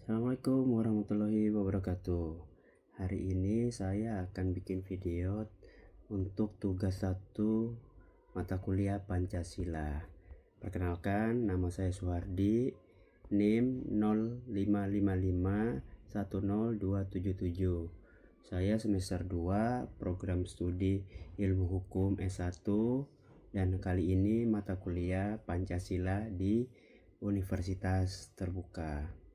Assalamualaikum warahmatullahi wabarakatuh. Hari ini saya akan bikin video untuk tugas 1 mata kuliah Pancasila. Perkenalkan, nama saya Suhardi, NIM 055510277. Saya semester 2 program studi Ilmu Hukum S1 dan kali ini mata kuliah Pancasila di Universitas Terbuka.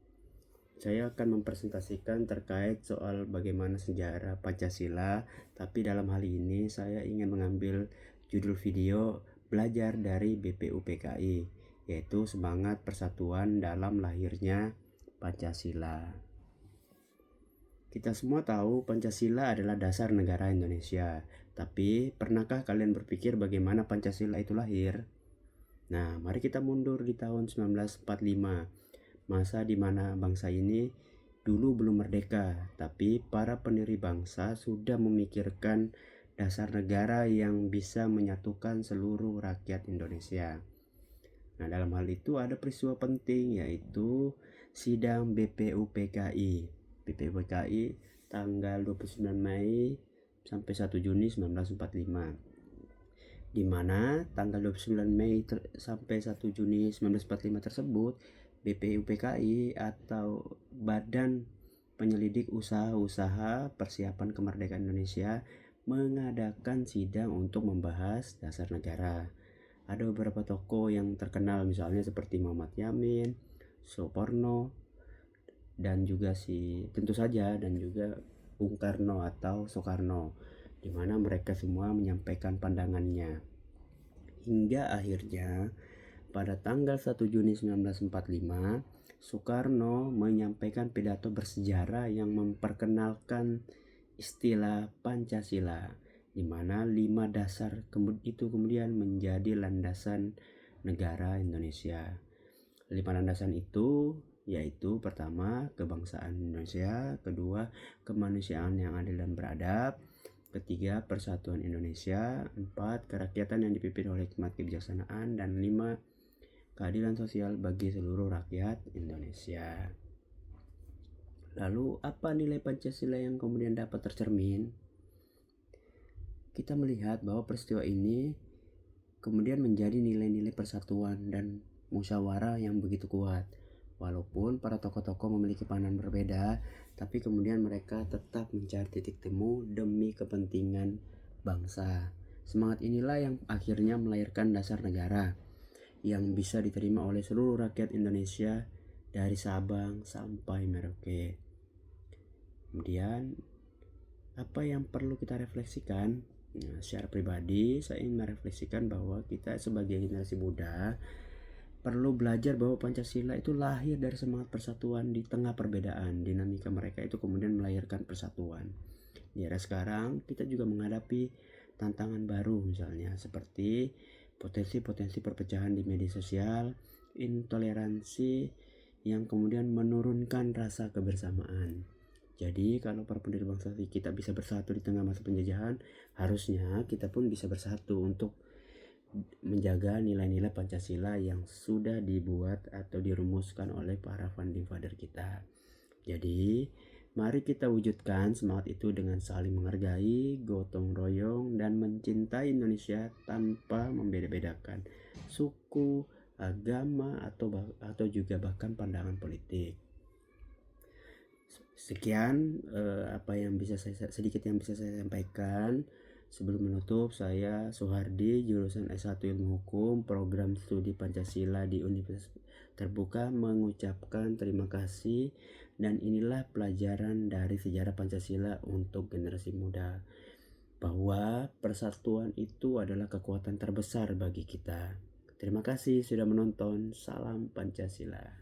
Saya akan mempresentasikan terkait soal bagaimana sejarah Pancasila, tapi dalam hal ini saya ingin mengambil judul video belajar dari BPUPKI, yaitu semangat persatuan dalam lahirnya Pancasila. Kita semua tahu Pancasila adalah dasar negara Indonesia, tapi pernahkah kalian berpikir bagaimana Pancasila itu lahir? Nah, mari kita mundur di tahun 1945. Masa di mana bangsa ini dulu belum merdeka, tapi para pendiri bangsa sudah memikirkan dasar negara yang bisa menyatukan seluruh rakyat Indonesia. Nah, dalam hal itu ada peristiwa penting, yaitu sidang BPUPKI. BPUPKI tanggal 29 Mei sampai 1 Juni 1945. Di mana tanggal 29 Mei sampai 1 Juni 1945 tersebut BPUPKI atau Badan Penyelidik Usaha-Usaha Persiapan Kemerdekaan Indonesia mengadakan sidang untuk membahas dasar negara. Ada beberapa tokoh yang terkenal misalnya seperti Muhammad Yamin, Soekarno, dan juga tentu saja Bung Karno atau Soekarno, di mana mereka semua menyampaikan pandangannya. Hingga akhirnya pada tanggal 1 Juni 1945, Soekarno menyampaikan pidato bersejarah yang memperkenalkan istilah Pancasila, di mana 5 dasar itu kemudian menjadi landasan negara Indonesia. 5 landasan itu yaitu pertama, kebangsaan Indonesia, kedua, kemanusiaan yang adil dan beradab, ketiga, persatuan Indonesia, 4, kerakyatan yang dipimpin oleh hikmat kebijaksanaan, dan 5, keadilan sosial bagi seluruh rakyat Indonesia. Lalu apa nilai Pancasila yang kemudian dapat tercermin? Kita melihat bahwa peristiwa ini kemudian menjadi nilai-nilai persatuan dan musyawarah yang begitu kuat. Walaupun para tokoh-tokoh memiliki pandangan berbeda, tapi kemudian mereka tetap mencari titik temu demi kepentingan bangsa. Semangat inilah yang akhirnya melahirkan dasar negara yang bisa diterima oleh seluruh rakyat Indonesia dari Sabang sampai Merauke. Kemudian, apa yang perlu kita refleksikan? Nah, secara pribadi, saya ingin merefleksikan bahwa kita sebagai generasi muda perlu belajar bahwa Pancasila itu lahir dari semangat persatuan di tengah perbedaan. Dinamika mereka itu kemudian melahirkan persatuan. Di era sekarang, kita juga menghadapi tantangan baru misalnya seperti potensi-potensi perpecahan di media sosial, intoleransi yang kemudian menurunkan rasa kebersamaan. Jadi kalau para pendiri bangsa kita bisa bersatu di tengah masa penjajahan, harusnya kita pun bisa bersatu untuk menjaga nilai-nilai Pancasila yang sudah dibuat atau dirumuskan oleh para founding father kita. Jadi mari kita wujudkan semangat itu dengan saling menghargai, gotong royong, dan mencintai Indonesia tanpa membeda-bedakan suku, agama, atau juga bahkan pandangan politik. Sekian sedikit yang bisa saya sampaikan. Sebelum menutup, saya Suhardi, jurusan S1 Ilmu Hukum, program studi Pancasila di Universitas Terbuka, mengucapkan terima kasih. Dan inilah pelajaran dari sejarah Pancasila untuk generasi muda, bahwa persatuan itu adalah kekuatan terbesar bagi kita. Terima kasih sudah menonton. Salam Pancasila.